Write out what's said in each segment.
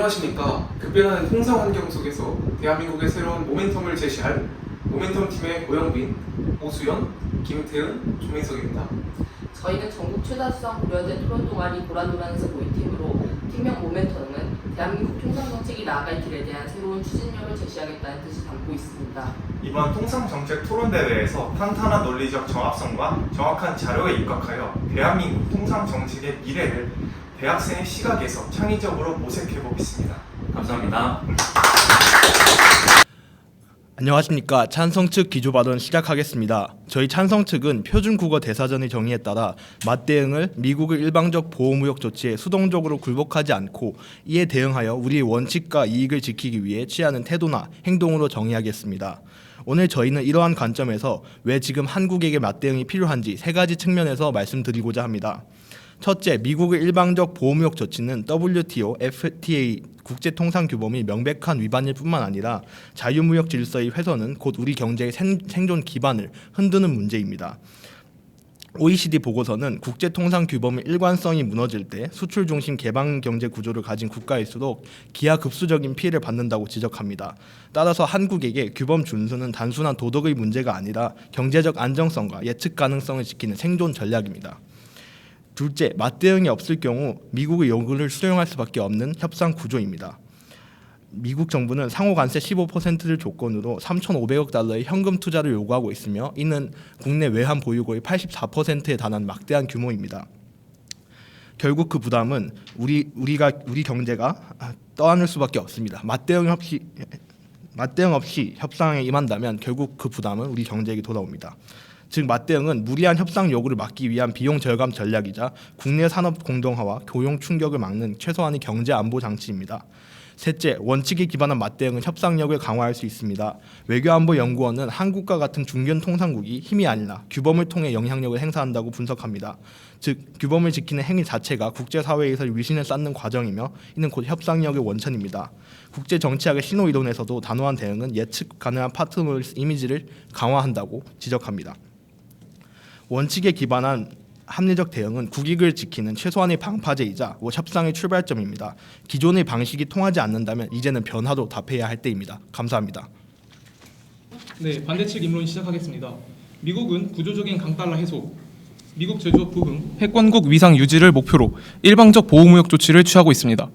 안녕하십니까. 급변하는 통상 환경 속에서 대한민국의 새로운 모멘텀을 제시할 모멘텀 팀의 고영빈, 오수연, 김태은, 조민석입니다. 저희는 전국 최다수상 고려된 토론 동아리 보라노란에서 모인 팀으로 팀명 모멘텀은 대한민국 통상 정책이 나아갈 길에 대한 새로운 추진력을 제시하겠다는 뜻을 담고 있습니다. 이번 통상정책 토론대회에서 탄탄한 논리적 정합성과 정확한 자료에 입각하여 대한민국 통상정책의 미래를 대학생의 시각에서 창의적으로 모색해보겠습니다. 감사합니다. 안녕하십니까. 찬성 측 기조 발언 시작하겠습니다. 저희 찬성 측은 표준국어 대사전의 정의에 따라 맞대응을 미국의 일방적 보호무역 조치에 수동적으로 굴복하지 않고 이에 대응하여 우리의 원칙과 이익을 지키기 위해 취하는 태도나 행동으로 정의하겠습니다. 오늘 저희는 이러한 관점에서 왜 지금 한국에게 맞대응이 필요한지 세 가지 측면에서 말씀드리고자 합니다. 첫째, 미국의 일방적 보호무역 조치는 WTO, FTA 국제통상규범이 명백한 위반일 뿐만 아니라 자유무역 질서의 훼손은 곧 우리 경제의 생존 기반을 흔드는 문제입니다. OECD 보고서는 국제통상규범의 일관성이 무너질 때 수출 중심 개방 경제 구조를 가진 국가일수록 기하급수적인 피해를 받는다고 지적합니다. 따라서 한국에게 규범 준수는 단순한 도덕의 문제가 아니라 경제적 안정성과 예측 가능성을 지키는 생존 전략입니다. 둘째, 맞대응이 없을 경우 미국의 요구를 수용할 수밖에 없는 협상 구조입니다. 미국 정부는 상호 관세 15%를 조건으로 3,500억 달러의 현금 투자를 요구하고 있으며 이는 국내 외환 보유고의 84%에 달하는 막대한 규모입니다. 결국 그 부담은 우리 경제가 떠안을 수밖에 없습니다. 맞대응 없이 협상에 임한다면 결국 그 부담은 우리 경제에게 돌아옵니다. 즉 맞대응은 무리한 협상 요구를 막기 위한 비용 절감 전략이자 국내 산업 공동화와 고용 충격을 막는 최소한의 경제 안보 장치입니다. 셋째, 원칙에 기반한 맞대응은 협상력을 강화할 수 있습니다. 외교안보연구원은 한국과 같은 중견 통상국이 힘이 아니라 규범을 통해 영향력을 행사한다고 분석합니다. 즉 규범을 지키는 행위 자체가 국제사회에서 위신을 쌓는 과정이며 이는 곧 협상력의 원천입니다. 국제정치학의 신호이론에서도 단호한 대응은 예측 가능한 파트너리스 이미지를 강화한다고 지적합니다. 원칙에 기반한 합리적 대응은 국익을 지키는 최소한의 방파제이자 협상의 출발점입니다. 기존의 방식이 통하지 않는다면 이제는 변화로 답해야 할 때입니다. 감사합니다. 네, 반대측 입론 시작하겠습니다. 미국은 구조적인 강달러 해소, 미국 제조업 부흥, 패권국 위상 유지를 목표로 일방적 보호무역 조치를 취하고 있습니다.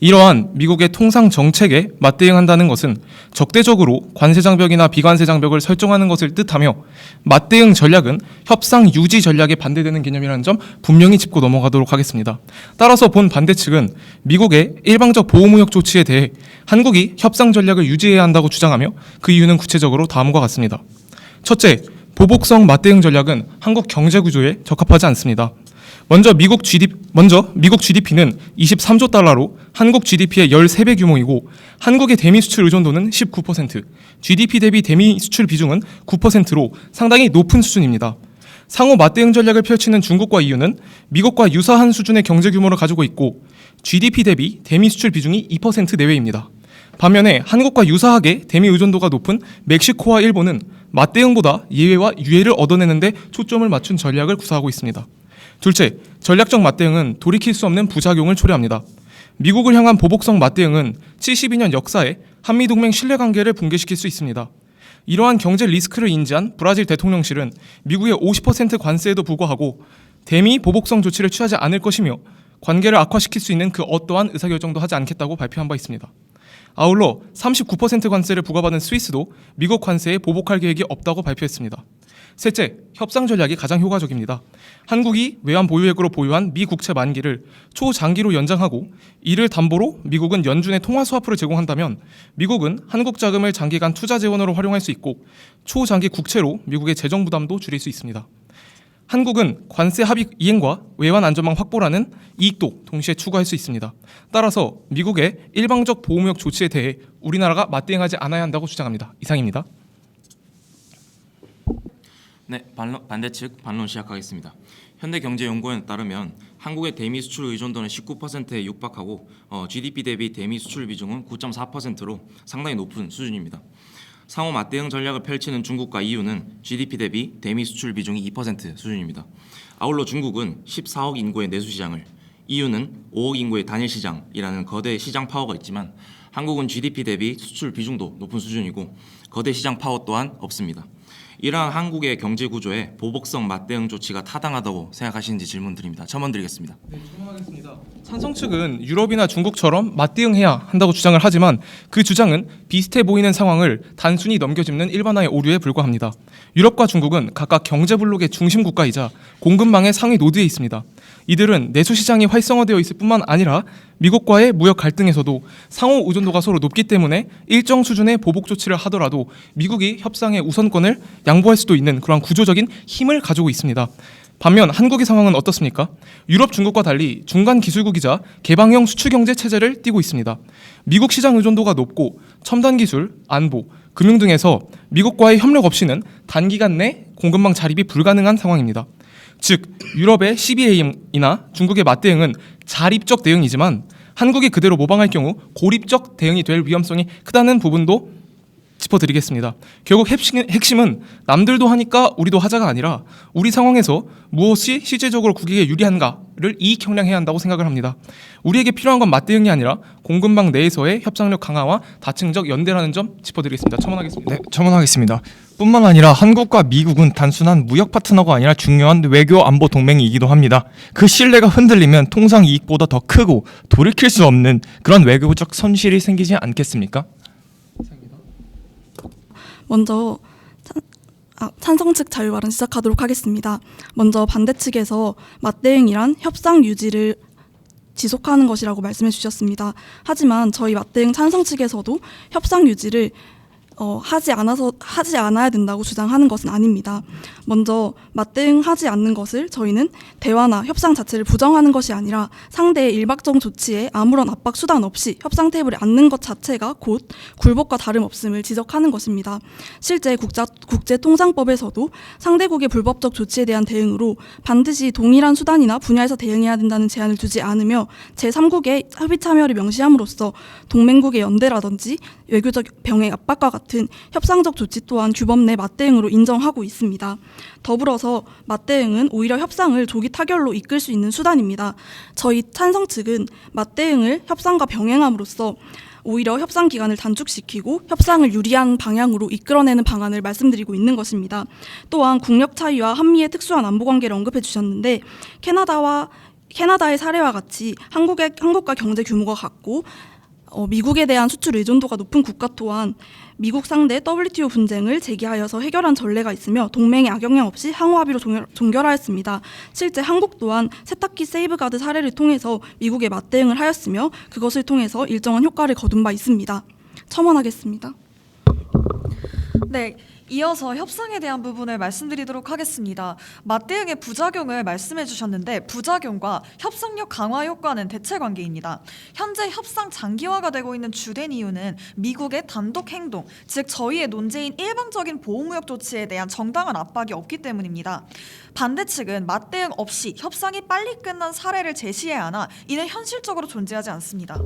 이러한 미국의 통상 정책에 맞대응한다는 것은 적대적으로 관세 장벽이나 비관세 장벽을 설정하는 것을 뜻하며 맞대응 전략은 협상 유지 전략에 반대되는 개념이라는 점 분명히 짚고 넘어가도록 하겠습니다. 따라서 본 반대측은 미국의 일방적 보호무역 조치에 대해 한국이 협상 전략을 유지해야 한다고 주장하며 그 이유는 구체적으로 다음과 같습니다. 첫째, 보복성 맞대응 전략은 한국 경제 구조에 적합하지 않습니다. 먼저 미국 GDP는 23조 달러로 한국 GDP의 13배 규모이고 한국의 대미 수출 의존도는 19%, GDP 대비 대미 수출 비중은 9%로 상당히 높은 수준입니다. 상호 맞대응 전략을 펼치는 중국과 EU는 미국과 유사한 수준의 경제 규모를 가지고 있고 GDP 대비 대미 수출 비중이 2% 내외입니다. 반면에 한국과 유사하게 대미 의존도가 높은 멕시코와 일본은 맞대응보다 예외와 유예를 얻어내는 데 초점을 맞춘 전략을 구사하고 있습니다. 둘째, 전략적 맞대응은 돌이킬 수 없는 부작용을 초래합니다. 미국을 향한 보복성 맞대응은 72년 역사에 한미동맹 신뢰관계를 붕괴시킬 수 있습니다. 이러한 경제 리스크를 인지한 브라질 대통령실은 미국의 50% 관세에도 불구하고 대미 보복성 조치를 취하지 않을 것이며 관계를 악화시킬 수 있는 그 어떠한 의사결정도 하지 않겠다고 발표한 바 있습니다. 아울러 39% 관세를 부과받은 스위스도 미국 관세에 보복할 계획이 없다고 발표했습니다. 셋째, 협상 전략이 가장 효과적입니다. 한국이 외환 보유액으로 보유한 미 국채 만기를 초장기로 연장하고 이를 담보로 미국은 연준에 통화 스와프를 제공한다면 미국은 한국 자금을 장기간 투자 재원으로 활용할 수 있고 초장기 국채로 미국의 재정 부담도 줄일 수 있습니다. 한국은 관세 합의 이행과 외환 안전망 확보라는 이익도 동시에 추구할 수 있습니다. 따라서 미국의 일방적 보호무역 조치에 대해 우리나라가 맞대응하지 않아야 한다고 주장합니다. 이상입니다. 네, 반대측 반론 시작하겠습니다. 현대경제연구원에 따르면 한국의 대미 수출 의존도는 19%에 육박하고 GDP 대비 대미 수출 비중은 9.4%로 상당히 높은 수준입니다. 상호 맞대응 전략을 펼치는 중국과 EU는 GDP 대비 대미 수출 비중이 2% 수준입니다. 아울러 중국은 14억 인구의 내수 시장을 이유는 5억 인구의 단일 시장이라는 거대 시장 파워가 있지만 한국은 GDP 대비 수출 비중도 높은 수준이고 거대 시장 파워 또한 없습니다. 이러한 한국의 경제 구조에 보복성 맞대응 조치가 타당하다고 생각하시는지 질문드립니다. 첨언 드리겠습니다. 네, 질문하겠습니다. 찬성 측은 유럽이나 중국처럼 맞대응해야 한다고 주장을 하지만 그 주장은 비슷해 보이는 상황을 단순히 넘겨짚는 일반화의 오류에 불과합니다. 유럽과 중국은 각각 경제 블록의 중심 국가이자 공급망의 상위 노드에 있습니다. 이들은 내수 시장이 활성화되어 있을 뿐만 아니라 미국과의 무역 갈등에서도 상호 의존도가 서로 높기 때문에 일정 수준의 보복 조치를 하더라도 미국이 협상의 우선권을 양보할 수도 있는 그런 구조적인 힘을 가지고 있습니다. 반면 한국의 상황은 어떻습니까? 유럽, 중국과 달리 중간 기술국이자 개방형 수출경제 체제를 띠고 있습니다. 미국 시장 의존도가 높고 첨단 기술, 안보, 금융 등에서 미국과의 협력 없이는 단기간 내 공급망 자립이 불가능한 상황입니다. 즉 유럽의 CBA이나 중국의 맞대응은 자립적 대응이지만 한국이 그대로 모방할 경우 고립적 대응이 될 위험성이 크다는 부분도 짚어드리겠습니다. 결국 핵심은 남들도 하니까 우리도 하자가 아니라 우리 상황에서 무엇이 실질적으로 국익에 유리한가를 이익 형량해야 한다고 생각을 합니다. 우리에게 필요한 건 맞대응이 아니라 공급망 내에서의 협상력 강화와 다층적 연대라는 점 짚어드리겠습니다. 첨언하겠습니다. 네, 첨언하겠습니다. 뿐만 아니라 한국과 미국은 단순한 무역 파트너가 아니라 중요한 외교 안보 동맹이기도 합니다. 그 신뢰가 흔들리면 통상 이익보다 더 크고 돌이킬 수 없는 그런 외교적 손실이 생기지 않겠습니까? 먼저 찬성 측 자유 발언 시작하도록 하겠습니다. 먼저 반대 측에서 맞대응이란 협상 유지를 지속하는 것이라고 말씀해 주셨습니다. 하지만 저희 맞대응 찬성 측에서도 협상 유지를 하지 않아야 된다고 주장하는 것은 아닙니다. 먼저 맞대응하지 않는 것을 저희는 대화나 협상 자체를 부정하는 것이 아니라 상대의 일방적 조치에 아무런 압박 수단 없이 협상 테이블에 앉는 것 자체가 곧 굴복과 다름없음을 지적하는 것입니다. 실제 국제통상법에서도 상대국의 불법적 조치에 대한 대응으로 반드시 동일한 수단이나 분야에서 대응해야 된다는 제한을 두지 않으며 제3국의 협의 참여를 명시함으로써 동맹국의 연대라든지 외교적 병행 압박과 같은 협상적 조치 또한 규범 내 맞대응으로 인정하고 있습니다. 더불어서 맞대응은 오히려 협상을 조기 타결로 이끌 수 있는 수단입니다. 저희 찬성 측은 맞대응을 협상과 병행함으로써 오히려 협상 기간을 단축시키고 협상을 유리한 방향으로 이끌어내는 방안을 말씀드리고 있는 것입니다. 또한 국력 차이와 한미의 특수한 안보 관계를 언급해 주셨는데 캐나다의 사례와 같이 한국과 경제 규모가 같고 미국에 대한 수출 의존도가 높은 국가 또한 미국 상대 WTO 분쟁을 제기하여서 해결한 전례가 있으며 동맹의 악영향 없이 항호 합의로 종결하였습니다. 실제 한국 또한 세탁기 세이브가드 사례를 통해서 미국에 맞대응을 하였으며 그것을 통해서 일정한 효과를 거둔 바 있습니다. 첨언하겠습니다. 네, 이어서 협상에 대한 부분을 말씀드리도록 하겠습니다. 맞대응의 부작용을 말씀해 주셨는데 부작용과 협상력 강화 효과는 대체 관계입니다. 현재 협상 장기화가 되고 있는 주된 이유는 미국의 단독 행동, 즉 저희의 논제인 일방적인 보호무역 조치에 대한 정당한 압박이 없기 때문입니다. 반대 측은 맞대응 없이 협상이 빨리 끝난 사례를 제시해야 하나 이는 현실적으로 존재하지 않습니다.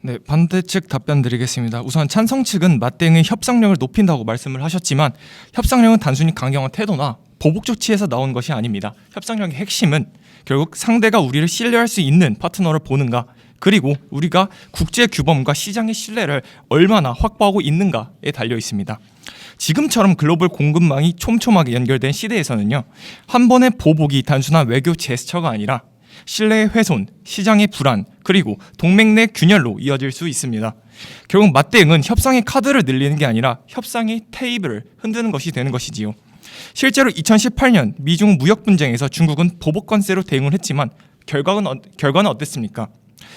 네, 반대 측 답변 드리겠습니다. 우선 찬성 측은 맞대응의 협상력을 높인다고 말씀을 하셨지만 협상력은 단순히 강경한 태도나 보복 조치에서 나온 것이 아닙니다. 협상력의 핵심은 결국 상대가 우리를 신뢰할 수 있는 파트너를 보는가, 그리고 우리가 국제 규범과 시장의 신뢰를 얼마나 확보하고 있는가에 달려 있습니다. 지금처럼 글로벌 공급망이 촘촘하게 연결된 시대에서는요, 한 번의 보복이 단순한 외교 제스처가 아니라 신뢰의 훼손, 시장의 불안, 그리고 동맹 내 균열로 이어질 수 있습니다. 결국 맞대응은 협상의 카드를 늘리는 게 아니라 협상의 테이블을 흔드는 것이 되는 것이지요. 실제로 2018년 미중 무역 분쟁에서 중국은 보복 관세로 대응을 했지만 결과는 어땠습니까?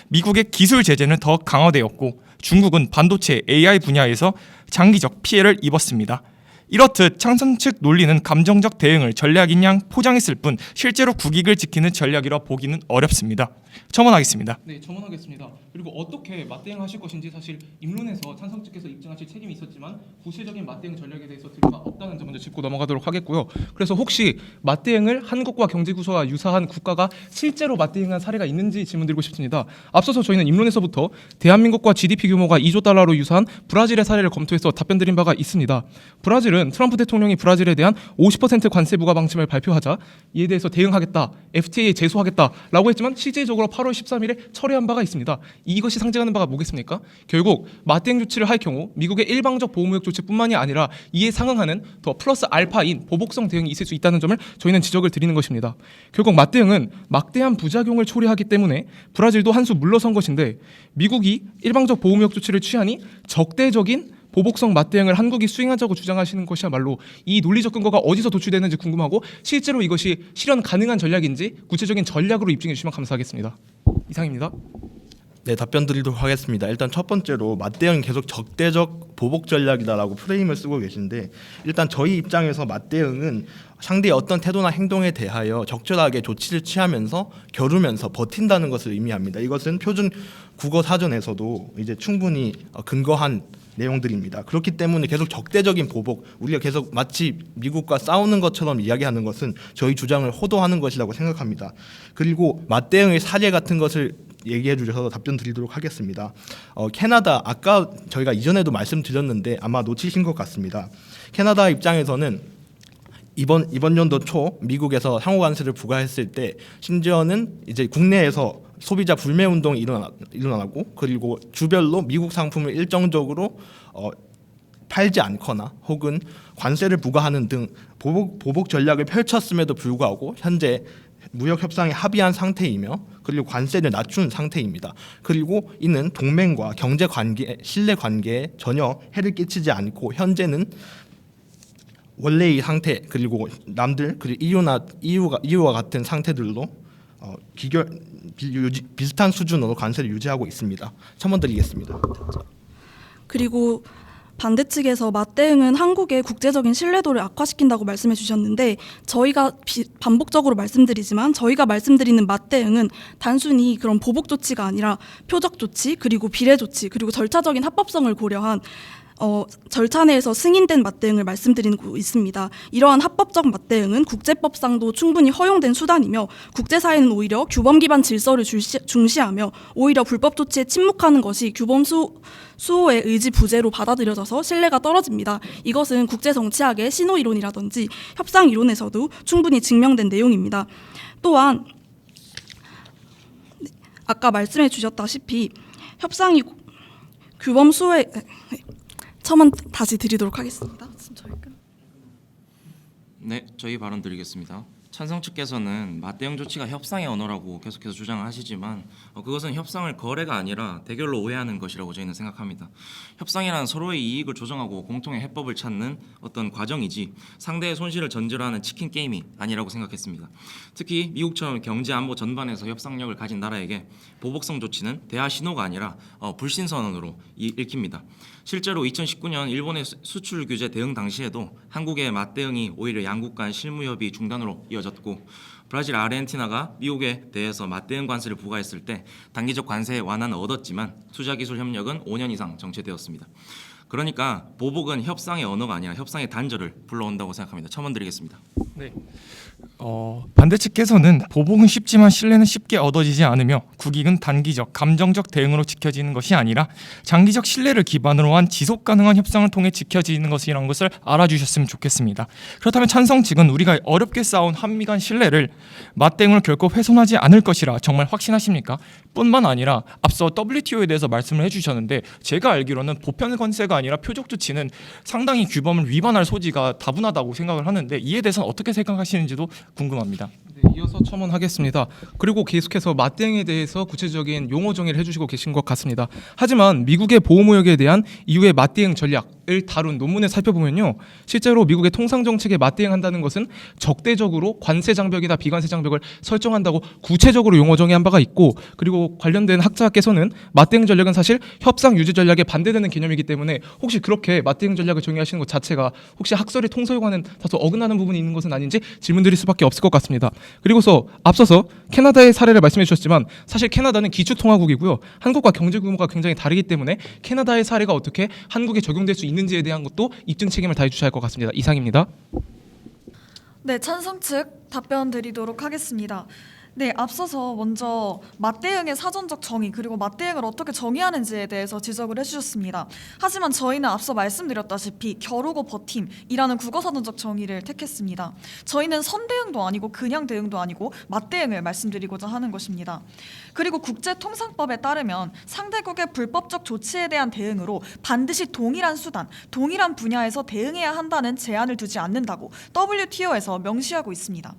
미국의 기술 제재는 더 강화되었고 중국은 반도체, AI 분야에서 장기적 피해를 입었습니다. 이렇듯 찬성 측 논리는 감정적 대응을 전략인 양 포장했을 뿐 실제로 국익을 지키는 전략이라 보기는 어렵습니다. 첨언하겠습니다. 네, 첨언하겠습니다. 그리고 어떻게 맞대응하실 것인지 사실 입론에서 찬성 측에서 입증하실 책임이 있었지만 구체적인 맞대응 전략에 대해서 들어가 없다는 점 먼저 짚고 넘어가도록 하겠고요. 그래서 혹시 맞대응을 한국과 경제 구조와 유사한 국가가 실제로 맞대응한 사례가 있는지 질문드리고 싶습니다. 앞서서 저희는 입론에서부터 대한민국과 GDP 규모가 2조 달러로 유사한 브라질의 사례를 검토해서 답변드린 바가 있습니다. 브라질은 오늘은 트럼프 대통령이 브라질에 대한 50% 관세 부과 방침을 발표하자 이에 대해서 대응하겠다, FTA에 제소하겠다라고 했지만 실질적으로 8월 13일에 철회한 바가 있습니다. 이것이 상징하는 바가 뭐겠습니까? 결국 맞대응 조치를 할 경우 미국의 일방적 보호무역 조치뿐만이 아니라 이에 상응하는 더 플러스 알파인 보복성 대응이 있을 수 있다는 점을 저희는 지적을 드리는 것입니다. 결국 맞대응은 막대한 부작용을 초래하기 때문에 브라질도 한 수 물러선 것인데 미국이 일방적 보호무역 조치를 취하니 적대적인 보복성 맞대응을 한국이 수행하자고 주장하시는 것이야말로 이 논리적 근거가 어디서 도출되는지 궁금하고 실제로 이것이 실현 가능한 전략인지 구체적인 전략으로 입증해 주시면 감사하겠습니다. 이상입니다. 네, 답변 드리도록 하겠습니다. 일단 첫 번째로 맞대응은 계속 적대적 보복 전략이다라고 프레임을 쓰고 계신데, 일단 저희 입장에서 맞대응은 상대의 어떤 태도나 행동에 대하여 적절하게 조치를 취하면서 겨루면서 버틴다는 것을 의미합니다. 이것은 표준 국어 사전에서도 이제 충분히 근거한 내용들입니다. 그렇기 때문에 계속 적대적인 보복, 우리가 계속 마치 미국과 싸우는 것처럼 이야기하는 것은 저희 주장을 호도하는 것이라고 생각합니다. 그리고 맞대응의 사례 같은 것을 얘기해 주셔서 답변 드리도록 하겠습니다. 캐나다, 아까 저희가 이전에도 말씀드렸는데 아마 놓치신 것 같습니다. 캐나다 입장에서는 이번 연도 초 미국에서 상호 관세를 부과했을 때 심지어는 이제 국내에서 소비자 불매 운동이 일어나고, 그리고 주별로 미국 상품을 일정적으로 팔지 않거나 혹은 관세를 부과하는 등 보복 전략을 펼쳤음에도 불구하고 현재 무역 협상에 합의한 상태이며, 그리고 관세를 낮춘 상태입니다. 그리고 이는 동맹과 경제 관계, 신뢰 관계에 전혀 해를 끼치지 않고 현재는 원래의 상태, 그리고 남들, 그리고 EU와 같은 상태들로 비슷한 수준으로 관세를 유지하고 있습니다. 첨언 드리겠습니다. 그리고 반대 측에서 맞대응은 한국의 국제적인 신뢰도를 악화시킨다고 말씀해 주셨는데, 저희가 반복적으로 말씀드리지만 저희가 말씀드리는 맞대응은 단순히 그런 보복 조치가 아니라 표적 조치, 그리고 비례 조치, 그리고 절차적인 합법성을 고려한 절차 내에서 승인된 맞대응을 말씀드리고 있습니다. 이러한 합법적 맞대응은 국제법상도 충분히 허용된 수단이며, 국제사회는 오히려 규범 기반 질서를 중시하며 오히려 불법 조치에 침묵하는 것이 규범 수호의 의지 부재로 받아들여져서 신뢰가 떨어집니다. 이것은 국제정치학의 신호 이론이라든지 협상 이론에서도 충분히 증명된 내용입니다. 또한 아까 말씀해 주셨다시피 협상이 규범 수호의 첨언 다시 드리도록 하겠습니다. 네, 저희 발언 드리겠습니다. 찬성 측께서는 맞대응 조치가 협상의 언어라고 계속해서 주장을 하시지만 그것은 협상을 거래가 아니라 대결로 오해하는 것이라고 저희는 생각합니다. 협상이란 서로의 이익을 조정하고 공통의 해법을 찾는 어떤 과정이지 상대의 손실을 전제로 하는 치킨 게임이 아니라고 생각했습니다. 특히 미국처럼 경제 안보 전반에서 협상력을 가진 나라에게 보복성 조치는 대화 신호가 아니라 불신 선언으로 읽힙니다. 실제로 2019년 일본의 수출 규제 대응 당시에도 한국의 맞대응이 오히려 양국 간 실무 협의 중단으로 이어졌고, 브라질, 아르헨티나가 미국에 대해서 맞대응 관세를 부과했을 때 단기적 관세 완화는 얻었지만 투자기술 협력은 5년 이상 정체되었습니다. 그러니까 보복은 협상의 언어가 아니라 협상의 단절을 불러온다고 생각합니다. 첨언 드리겠습니다. 네. 반대 측께서는 보복은 쉽지만 신뢰는 쉽게 얻어지지 않으며 국익은 단기적, 감정적 대응으로 지켜지는 것이 아니라 장기적 신뢰를 기반으로 한 지속 가능한 협상을 통해 지켜지는 것이라는 것을 알아주셨으면 좋겠습니다. 그렇다면 찬성 측은 우리가 어렵게 쌓아온 한미 간 신뢰를 맞대응을 결코 훼손하지 않을 것이라 정말 확신하십니까? 뿐만 아니라 앞서 WTO에 대해서 말씀을 해주셨는데, 제가 알기로는 보편 관세가 아니라 표적 조치는 상당히 규범을 위반할 소지가 다분하다고 생각을 하는데, 이에 대해서는 어떻게 생각하시는지도 궁금합니다. 네, 이어서 첨언하겠습니다. 그리고 계속해서 맞대응에 대해서 구체적인 용어 정의를 해주시고 계신 것 같습니다. 하지만 미국의 보호무역에 대한 이후의 맞대응 전략을 다룬 논문을 살펴보면요, 실제로 미국의 통상 정책에 맞대응한다는 것은 적대적으로 관세 장벽이나 비관세 장벽을 설정한다고 구체적으로 용어 정의한 바가 있고, 그리고 관련된 학자께서는 맞대응 전략은 사실 협상 유지 전략에 반대되는 개념이기 때문에 혹시 그렇게 맞대응 전략을 정의하시는 것 자체가 혹시 학설의 통서용과는 다소 어긋나는 부분이 있는 것은 아닌지 질문드릴 수밖에 없을 것 같습니다. 그리고서 앞서서 캐나다의 사례를 말씀해 주셨지만 사실 캐나다는 기축통화국이고요, 한국과 경제 규모가 굉장히 다르기 때문에 캐나다의 사례가 어떻게 한국에 적용될 수 있는지에 대한 것도 입증 책임을 다해 주셔야 할 것 같습니다. 이상입니다. 네, 찬성 측 답변 드리도록 하겠습니다. 네, 앞서서 먼저 맞대응의 사전적 정의 그리고 맞대응을 어떻게 정의하는지에 대해서 지적을 해주셨습니다. 하지만 저희는 앞서 말씀드렸다시피 겨루고 버팀이라는 국어사전적 정의를 택했습니다. 저희는 선대응도 아니고 그냥 대응도 아니고 맞대응을 말씀드리고자 하는 것입니다. 그리고 국제통상법에 따르면 상대국의 불법적 조치에 대한 대응으로 반드시 동일한 수단, 동일한 분야에서 대응해야 한다는 제한을 두지 않는다고 WTO에서 명시하고 있습니다.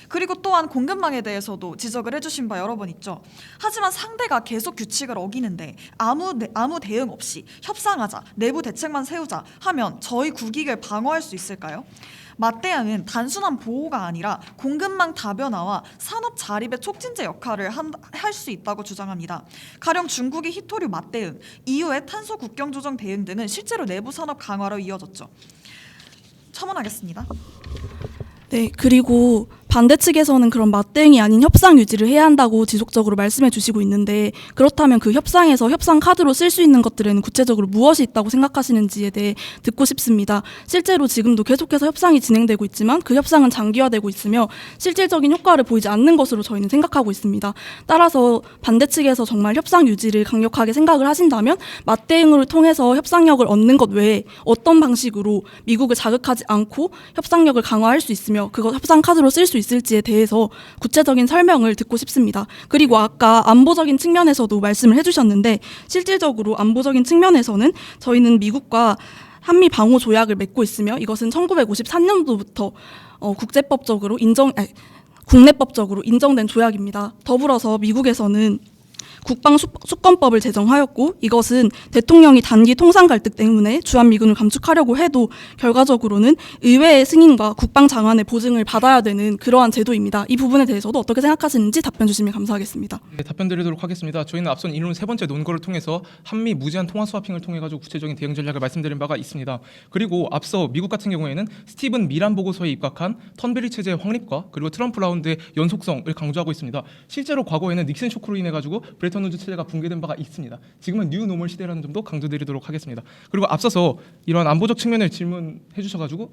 그리고 또한 공급망에 대해서도 지적을 해주신 바 여러 번 있죠. 하지만 상대가 계속 규칙을 어기는데 아무 대응 없이 협상하자, 내부 대책만 세우자 하면 저희 국익을 방어할 수 있을까요? 맞대응은 단순한 보호가 아니라 공급망 다변화와 산업 자립의 촉진제 역할을 할 수 있다고 주장합니다. 가령 중국의 히토류 맞대응, EU의 탄소 국경 조정 대응 등은 실제로 내부 산업 강화로 이어졌죠. 첨언하겠습니다. 네, 그리고 반대 측에서는 그런 맞대응이 아닌 협상 유지를 해야 한다고 지속적으로 말씀해 주시고 있는데, 그렇다면 그 협상에서 협상 카드로 쓸 수 있는 것들에는 구체적으로 무엇이 있다고 생각하시는지에 대해 듣고 싶습니다. 실제로 지금도 계속해서 협상이 진행되고 있지만 그 협상은 장기화되고 있으며 실질적인 효과를 보이지 않는 것으로 저희는 생각하고 있습니다. 따라서 반대 측에서 정말 협상 유지를 강력하게 생각을 하신다면 맞대응을 통해서 협상력을 얻는 것 외에 어떤 방식으로 미국을 자극하지 않고 협상력을 강화할 수 있으며 그것 협상 카드로 쓸 수 있을지에 대해서 구체적인 설명을 듣고 싶습니다. 그리고 아까 안보적인 측면에서도 말씀을 해주셨는데, 실질적으로 안보적인 측면에서는 저희는 미국과 한미 방호 조약을 맺고 있으며 이것은 1953년도부터 국내법적으로 인정된 조약입니다. 더불어서 미국에서는 국방 수권법을 제정하였고, 이것은 대통령이 단기 통상 갈등 때문에 주한미군을 감축하려고 해도 결과적으로는 의회의 승인과 국방 장관의 보증을 받아야 되는 그러한 제도입니다. 이 부분에 대해서도 어떻게 생각하시는지 답변 주시면 감사하겠습니다. 네, 답변 드리도록 하겠습니다. 저희는 앞선 이론 세 번째 논거를 통해서 한미 무제한 통화 스와핑을 통해 가지고 구체적인 대응 전략을 말씀드린 바가 있습니다. 그리고 앞서 미국 같은 경우에는 스티븐 미란 보고서에 입각한 턴베리 체제의 확립과 그리고 트럼프 라운드의 연속성을 강조하고 있습니다. 실제로 과거에는 닉슨 쇼크로 인해 가지고 브레턴 우드 체제가 붕괴된 바가 있습니다. 지금은 뉴 노멀 시대라는 점도 강조드리도록 하겠습니다. 그리고 앞서서 이런 안보적 측면을 질문해 주셔가지고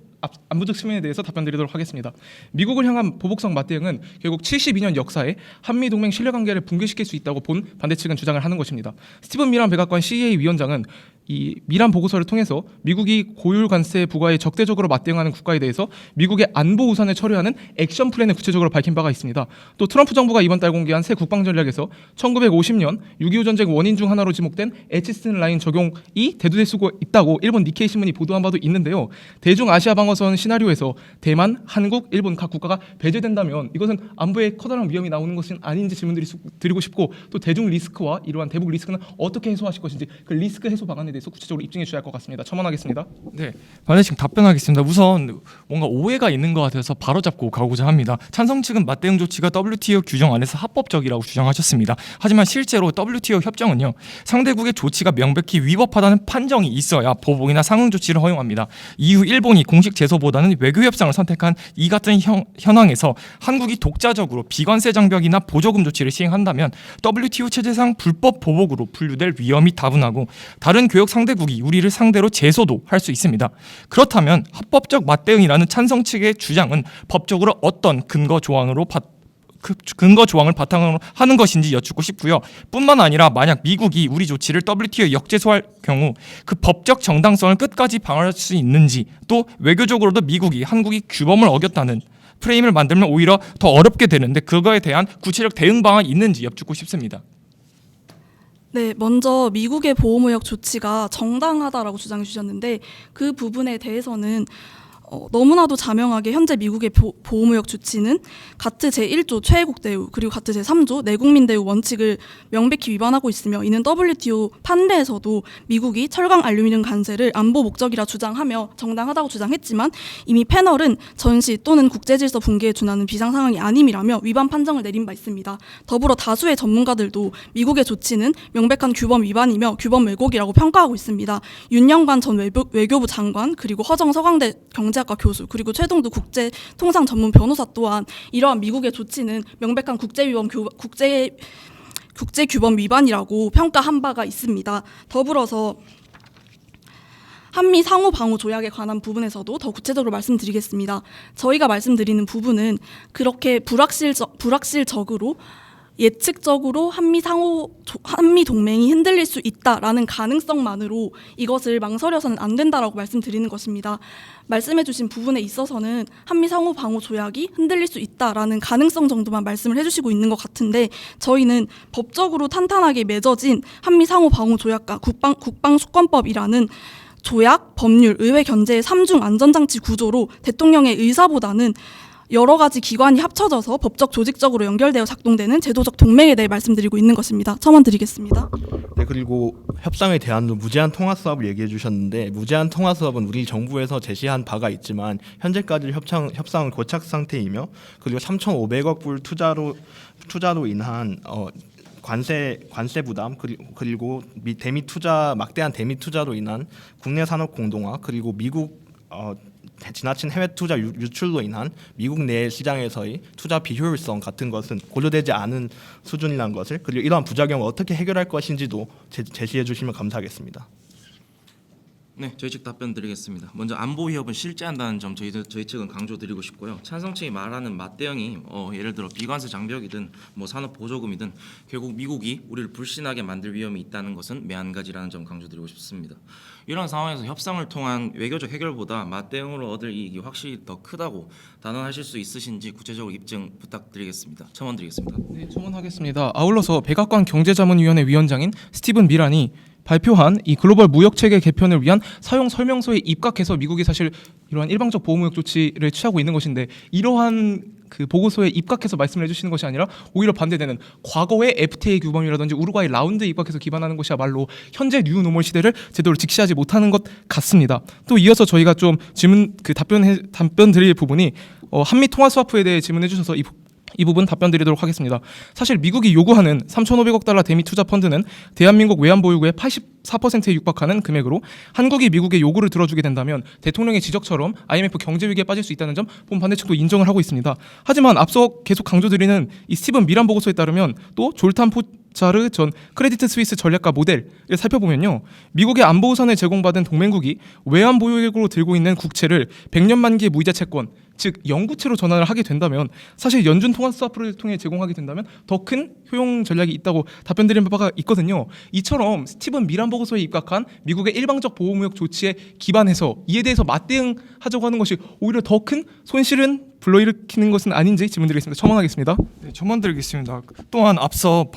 안보적 측면에 대해서 답변드리도록 하겠습니다. 미국을 향한 보복성 맞대응은 결국 72년 역사에 한미 동맹 신뢰관계를 붕괴시킬 수 있다고 본 반대 측은 주장을 하는 것입니다. 스티븐 미란 백악관 CEA 위원장은 이 미란 보고서를 통해서 미국이 고율 관세 부과에 적대적으로 맞대응하는 국가에 대해서 미국의 안보 우산을 처리하는 액션 플랜을 구체적으로 밝힌 바가 있습니다. 또 트럼프 정부가 이번 달 공개한 새 국방 전략에서 1950년 6.25 전쟁 원인 중 하나로 지목된 에치슨 라인 적용이 대두될 수 있다고 일본 니케이 신문이 보도한 바도 있는데요. 대중 아시아 방어선 시나리오에서 대만, 한국, 일본 각 국가가 배제된다면 이것은 안보에 커다란 위험이 나오는 것은 아닌지 질문드리고 싶고, 또 대중 리스크와 이러한 대북 리스크는 어떻게 해소하실 것인지 그 리스크 해소 방안에 대해서 구체적으로 입증해 주셔야 할 것 같습니다. 첨언하겠습니다. 네, 반대 측 답변하겠습니다. 우선 뭔가 오해가 있는 것 같아서 바로잡고 가고자 합니다. 찬성 측은 맞대응 조치가 WTO 규정 안에서 합법적이라고 주장하셨습니다. 하지만 실제로 WTO 협정은요, 상대국의 조치가 명백히 위법하다는 판정이 있어야 보복이나 상응 조치를 허용합니다. 이후 일본이 공식 제소보다는 외교 협상을 선택한 이 같은 현황에서 한국이 독자적으로 비관세 장벽이나 보조금 조치를 시행한다면 WTO 체제상 불법 보복으로 분류될 위험이 다분하고, 다른 교역 상대국이 우리를 상대로 제소도 할 수 있습니다. 그렇다면 합법적 맞대응이라는 찬성 측의 주장은 법적으로 어떤 근거 조항을 바탕으로 하는 것인지 여쭙고 싶고요. 뿐만 아니라 만약 미국이 우리 조치를 WTO에 역제소할 경우 그 법적 정당성을 끝까지 방어할 수 있는지, 또 외교적으로도 미국이 한국이 규범을 어겼다는 프레임을 만들면 오히려 더 어렵게 되는데 그거에 대한 구체적 대응 방안이 있는지 여쭙고 싶습니다. 네, 먼저 미국의 보호무역 조치가 정당하다라고 주장해 주셨는데, 그 부분에 대해서는 너무나도 자명하게 현재 미국의 보호무역 조치는 가트 제1조 최애국 대우 그리고 가트 제3조 내국민 대우 원칙을 명백히 위반하고 있으며, 이는 WTO 판례에서도 미국이 철강 알루미늄 관세를 안보 목적이라 주장하며 정당하다고 주장했지만 이미 패널은 전시 또는 국제질서 붕괴에 준하는 비상 상황이 아님이라며 위반 판정을 내린 바 있습니다. 더불어 다수의 전문가들도 미국의 조치는 명백한 규범 위반이며 규범 왜곡이라고 평가하고 있습니다. 윤영관 전 외교부 장관, 그리고 허정 서강대 경제학과 교수, 그리고 최동두 국제통상 전문 변호사 또한 이러한 미국의 조치는 명백한 국제 규범 위반이라고 평가한 바가 있습니다. 더불어서 한미 상호 방호 조약에 관한 부분에서도 더 구체적으로 말씀드리겠습니다. 저희가 말씀드리는 부분은 그렇게 불확실적으로 예측적으로 한미 동맹이 흔들릴 수 있다라는 가능성만으로 이것을 망설여서는 안 된다라고 말씀드리는 것입니다. 말씀해주신 부분에 있어서는 한미 상호 방호 조약이 흔들릴 수 있다라는 가능성 정도만 말씀을 해주시고 있는 것 같은데, 저희는 법적으로 탄탄하게 맺어진 한미 상호 방호 조약과 국방수권법이라는 조약, 법률, 의회 견제의 3중 안전장치 구조로 대통령의 의사보다는 여러 가지 기관이 합쳐져서 법적 조직적으로 연결되어 작동되는 제도적 동맹에 대해 말씀드리고 있는 것입니다. 첨언 드리겠습니다. 네, 그리고 협상에 대한 무제한 통화 수합을 얘기해 주셨는데, 무제한 통화 수합은 우리 정부에서 제시한 바가 있지만 현재까지 협상은 고착 상태이며, 그리고 3,500억 불 투자로 인한 관세 부담, 그리고 막대한 대미 투자로 인한 국내 산업 공동화, 그리고 미국 지나친 해외 투자 유출로 인한 미국 내 시장에서의 투자 비효율성 같은 것은 고려되지 않은 수준이라는 것을, 그리고 이러한 부작용을 어떻게 해결할 것인지도 제시해 주시면 감사하겠습니다. 네, 저희 측 답변 드리겠습니다. 먼저 안보 위협은 실제한다는 점 저희 측은 강조드리고 싶고요. 찬성 측이 말하는 맞대응이 예를 들어 비관세 장벽이든 산업 보조금이든 결국 미국이 우리를 불신하게 만들 위험이 있다는 것은 매한가지라는 점 강조드리고 싶습니다. 이런 상황에서 협상을 통한 외교적 해결보다 맞대응으로 얻을 이익이 확실히 더 크다고 단언하실 수 있으신지 구체적으로 입증 부탁드리겠습니다. 첨언 드리겠습니다. 네, 첨언하겠습니다. 아울러서 백악관 경제자문위원회 위원장인 스티븐 미란이 발표한 이 글로벌 무역체계 개편을 위한 사용 설명서에 입각해서 미국이 사실 이러한 일방적 보호무역 조치를 취하고 있는 것인데, 이러한 그 보고서에 입각해서 말씀을 해주시는 것이 아니라 오히려 반대되는 과거의 FTA 규범이라든지 우루과이 라운드에 입각해서 기반하는 것이야말로 현재 뉴노멀 시대를 제대로 직시하지 못하는 것 같습니다. 또 이어서 저희가 좀 답변 드릴 부분이 한미 통화 스와프에 대해 질문해 주셔서 이 부분 답변 드리도록 하겠습니다. 사실 미국이 요구하는 3,500억 달러 대미 투자 펀드는 대한민국 외환보유고의 84%에 육박하는 금액으로, 한국이 미국의 요구를 들어주게 된다면 대통령의 지적처럼 IMF 경제위기에 빠질 수 있다는 점 본 반대측도 인정을 하고 있습니다. 하지만 앞서 계속 강조드리는 이 스티븐 미란 보고서에 따르면 또 졸탄 포차르 전 크레디트 스위스 전략가 모델을 살펴보면요, 미국의 안보 우산을 제공받은 동맹국이 외환 보유액으로 들고 있는 국채를 100년 만기 무이자 채권, 즉 영구채로 전환을 하게 된다면 사실 연준 통화 스와프를 통해 제공하게 된다면 더 큰 효용 전략이 있다고 답변드린 바가 있거든요. 이처럼 스티븐 미란 보고서에 입각한 미국의 일방적 보호무역 조치에 기반해서 이에 대해서 맞대응하자고 하는 것이 오히려 더 큰 손실은 불러일으키는 것은 아닌지 질문드리겠습니다. 첨언하겠습니다. 네, 첨언 드리겠습니다. 또한 앞서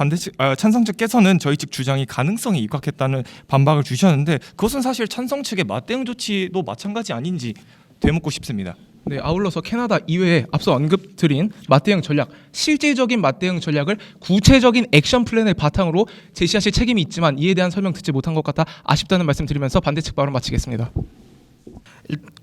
찬성 측께서는 저희 측 주장이 가능성에 입각했다는 반박을 주셨는데, 그것은 사실 찬성 측의 맞대응 조치도 마찬가지 아닌지 되묻고 싶습니다. 네, 아울러서 캐나다 이외에 앞서 언급드린 맞대응 전략, 실질적인 맞대응 전략을 구체적인 액션 플랜을 바탕으로 제시하실 책임이 있지만 이에 대한 설명 듣지 못한 것 같아 아쉽다는 말씀 드리면서 반대측 발언 마치겠습니다.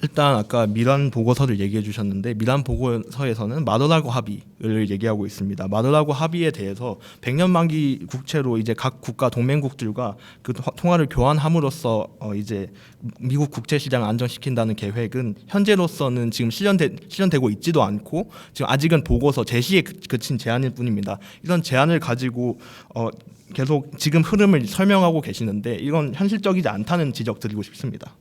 일단 아까 미란 보고서를 얘기해 주셨는데, 미란 보고서에서는 마더라고 합의를 얘기하고 있습니다. 마더라고 합의에 대해서 100년 만기 국채로 이제 각 국가 동맹국들과 그 통화를 교환함으로써 이제 미국 국채 시장을 안정시킨다는 계획은 현재로서는 지금 실현되고 있지도 않고, 지금 아직은 보고서 제시에 그친 제안일 뿐입니다. 이런 제안을 가지고 계속 지금 흐름을 설명하고 계시는데, 이건 현실적이지 않다는 지적 드리고 싶습니다.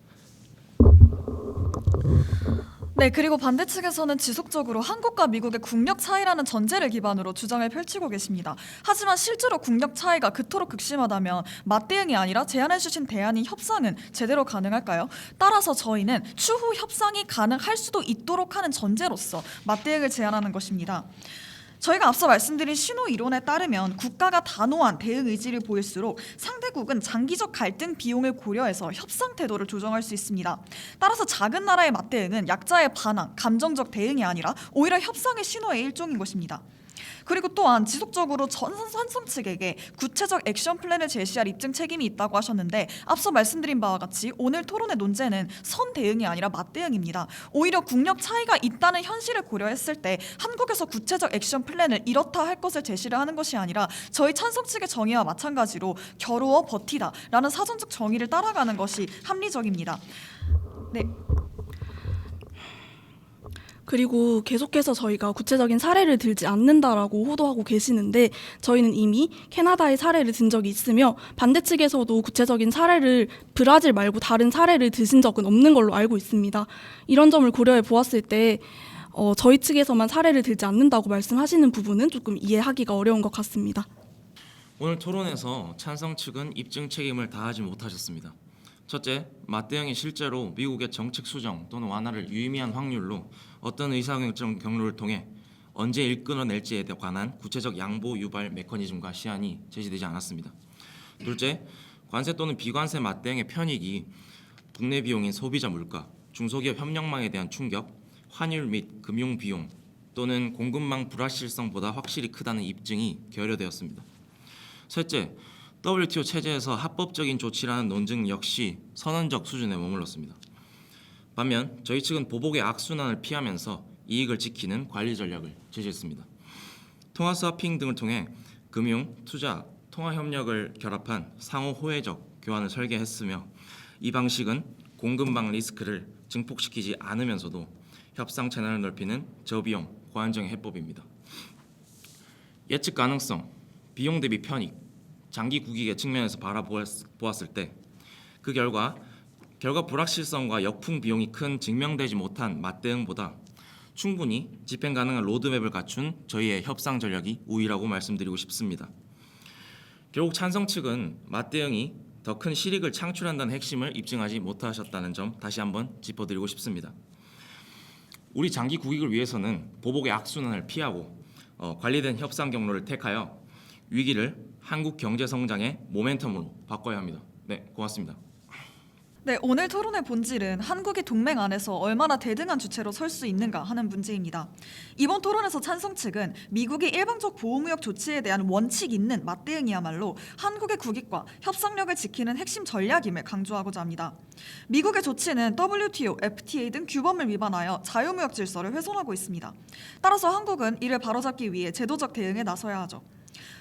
네, 그리고 반대측에서는 지속적으로 한국과 미국의 국력 차이라는 전제를 기반으로 주장을 펼치고 계십니다. 하지만 실제로 국력 차이가 그토록 극심하다면 맞대응이 아니라 제안해 주신 대안인 협상은 제대로 가능할까요? 따라서 저희는 추후 협상이 가능할 수도 있도록 하는 전제로서 맞대응을 제안하는 것입니다. 저희가 앞서 말씀드린 신호 이론에 따르면 국가가 단호한 대응 의지를 보일수록 상대국은 장기적 갈등 비용을 고려해서 협상 태도를 조정할 수 있습니다. 따라서 작은 나라의 맞대응은 약자의 반항, 감정적 대응이 아니라 오히려 협상의 신호의 일종인 것입니다. 그리고 또한 지속적으로 찬성 측에게 구체적 액션 플랜을 제시할 입증 책임이 있다고 하셨는데, 앞서 말씀드린 바와 같이 오늘 토론의 논제는 선 대응이 아니라 맞대응입니다. 오히려 국력 차이가 있다는 현실을 고려했을 때 한국에서 구체적 액션 플랜을 이렇다 할 것을 제시를 하는 것이 아니라 저희 찬성 측의 정의와 마찬가지로 겨루어 버티다라는 사전적 정의를 따라가는 것이 합리적입니다. 네. 그리고 계속해서 저희가 구체적인 사례를 들지 않는다라고 호도하고 계시는데 저희는 이미 캐나다의 사례를 든 적이 있으며 반대 측에서도 구체적인 사례를 브라질 말고 다른 사례를 드신 적은 없는 걸로 알고 있습니다. 이런 점을 고려해 보았을 때 저희 측에서만 사례를 들지 않는다고 말씀하시는 부분은 조금 이해하기가 어려운 것 같습니다. 오늘 토론에서 찬성 측은 입증 책임을 다하지 못하셨습니다. 첫째, 맞대응이 실제로 미국의 정책 수정 또는 완화를 유의미한 확률로 어떤 의사결정 경로를 통해 언제 일끌어낼지에 관한 구체적 양보 유발 메커니즘과 시안이 제시되지 않았습니다. 둘째, 관세 또는 비관세 맞대응의 편익이 국내 비용인 소비자 물가, 중소기업 협력망에 대한 충격, 환율 및 금융 비용 또는 공급망 불확실성보다 확실히 크다는 입증이 결여되었습니다. 셋째, WTO 체제에서 합법적인 조치라는 논증 역시 선언적 수준에 머물렀습니다. 반면 저희 측은 보복의 악순환을 피하면서 이익을 지키는 관리 전략을 제시했습니다. 통화 스와핑 등을 통해 금융, 투자, 통화 협력을 결합한 상호 호혜적 교환을 설계했으며 이 방식은 공급망 리스크를 증폭시키지 않으면서도 협상 채널을 넓히는 저비용, 고안정의 해법입니다. 예측 가능성, 비용 대비 편익, 장기 국익의 측면에서 바라보았을 때 그 결과 불확실성과 역풍 비용이 큰 증명되지 못한 맞대응보다 충분히 집행 가능한 로드맵을 갖춘 저희의 협상 전략이 우위라고 말씀드리고 싶습니다. 결국 찬성 측은 맞대응이 더 큰 실익을 창출한다는 핵심을 입증하지 못하셨다는 점 다시 한번 짚어드리고 싶습니다. 우리 장기 국익을 위해서는 보복의 악순환을 피하고 관리된 협상 경로를 택하여 위기를 한국 경제 성장의 모멘텀으로 바꿔야 합니다. 네, 고맙습니다. 네, 오늘 토론의 본질은 한국이 동맹 안에서 얼마나 대등한 주체로 설 수 있는가 하는 문제입니다. 이번 토론에서 찬성 측은 미국이 일방적 보호무역 조치에 대한 원칙 있는 맞대응이야말로 한국의 국익과 협상력을 지키는 핵심 전략임을 강조하고자 합니다. 미국의 조치는 WTO, FTA 등 규범을 위반하여 자유무역 질서를 훼손하고 있습니다. 따라서 한국은 이를 바로잡기 위해 제도적 대응에 나서야 하죠.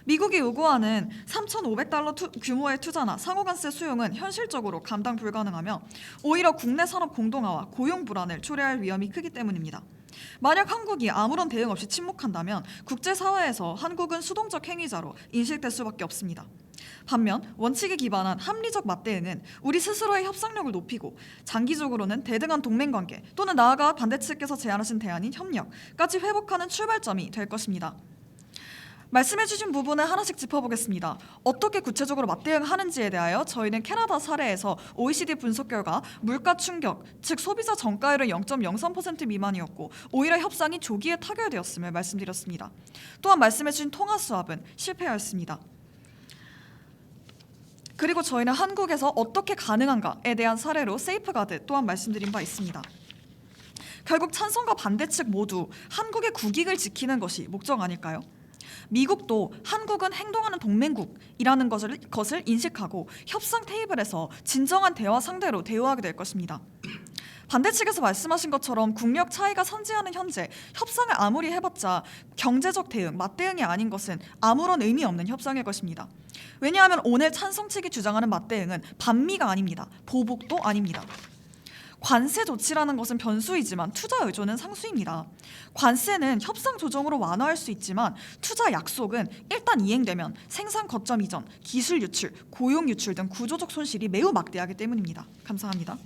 미국이 요구하는 3,500달러 규모의 투자나 상호관세 수용은 현실적으로 감당 불가능하며 오히려 국내 산업 공동화와 고용 불안을 초래할 위험이 크기 때문입니다. 만약 한국이 아무런 대응 없이 침묵한다면 국제사회에서 한국은 수동적 행위자로 인식될 수밖에 없습니다. 반면 원칙에 기반한 합리적 맞대응은 우리 스스로의 협상력을 높이고 장기적으로는 대등한 동맹관계 또는 나아가 반대측에서 제안하신 대안인 협력까지 회복하는 출발점이 될 것입니다. 말씀해주신 부분을 하나씩 짚어보겠습니다. 어떻게 구체적으로 맞대응하는지에 대하여 저희는 캐나다 사례에서 OECD 분석 결과 물가 충격, 즉 소비자 정가율은 0.03% 미만이었고 오히려 협상이 조기에 타결되었음을 말씀드렸습니다. 또한 말씀해주신 통화 수합은 실패하였습니다. 그리고 저희는 한국에서 어떻게 가능한가에 대한 사례로 세이프가드 또한 말씀드린 바 있습니다. 결국 찬성과 반대 측 모두 한국의 국익을 지키는 것이 목적 아닐까요? 미국도 한국은 행동하는 동맹국이라는 것을 인식하고 협상 테이블에서 진정한 대화 상대로 대우하게 될 것입니다. 반대 측에서 말씀하신 것처럼 국력 차이가 선지하는 현재 협상을 아무리 해봤자 경제적 대응, 맞대응이 아닌 것은 아무런 의미 없는 협상일 것입니다. 왜냐하면 오늘 찬성 측이 주장하는 맞대응은 반미가 아닙니다. 보복도 아닙니다. 관세 조치라는 것은 변수이지만 투자 의존은 상수입니다. 관세는 협상 조정으로 완화할 수 있지만 투자 약속은 일단 이행되면 생산 거점 이전, 기술 유출, 고용 유출 등 구조적 손실이 매우 막대하기 때문입니다. 감사합니다.